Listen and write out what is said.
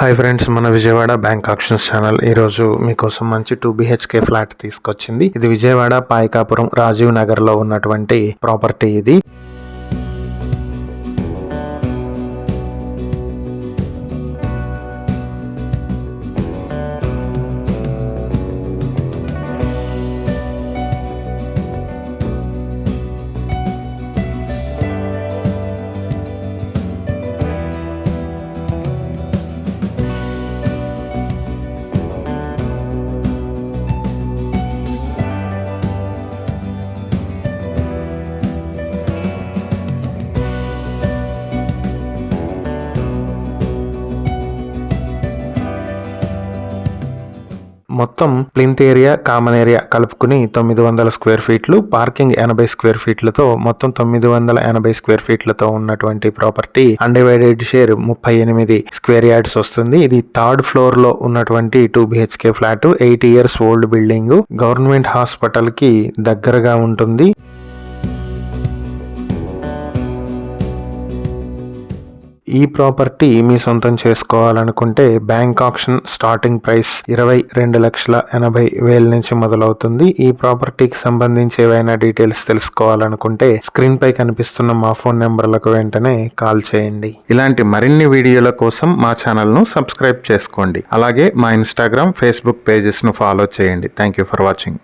Hi friends, మన Vijayawada bank actions channel ఈరోజు మీకోసం మంచి 2 BHK ఫ్లాట్ తీసుకొచ్చింది. ఇది విజయవాడ పాయకాపురం రాజీవ్ నగర్ లో ఉన్నటువంటి ప్రాపర్టీ ఇది. మొత్తం ప్లింత్ ఏరియా, కామన్ ఏరియా కలుపుకుని 900 స్క్వేర్ ఫీట్లు, పార్కింగ్ 80 స్క్వేర్ ఫీట్లతో మొత్తం 980 స్క్వేర్ ఫీట్లతో ఉన్నటువంటి property. Undivided share 38 square yards వస్తుంది. ఇది 3rd ఫ్లోర్ లో ఉన్నటువంటి 2 BHK flat. 8 years old building. Government hospital కి దగ్గరగా ఉంటుంది. ఈ ప్రాపర్టీ మీ సొంతం చేసుకోవాలనుకుంటే బ్యాంక్ ఆక్షన్ స్టార్టింగ్ ప్రైస్ 22,80,000 నుంచి మొదలవుతుంది. ఈ ప్రాపర్టీకి సంబంధించి ఏవైనా డీటెయిల్స్ తెలుసుకోవాలనుకుంటే స్క్రీన్ పై కనిపిస్తున్న మా ఫోన్ నెంబర్లకు వెంటనే కాల్ చేయండి. ఇలాంటి మరిన్ని వీడియోల కోసం మా ఛానల్ ను సబ్స్క్రైబ్ చేసుకోండి. అలాగే మా ఇన్స్టాగ్రామ్, ఫేస్బుక్ పేజెస్ ను ఫాలో చేయండి. Thank you for watching.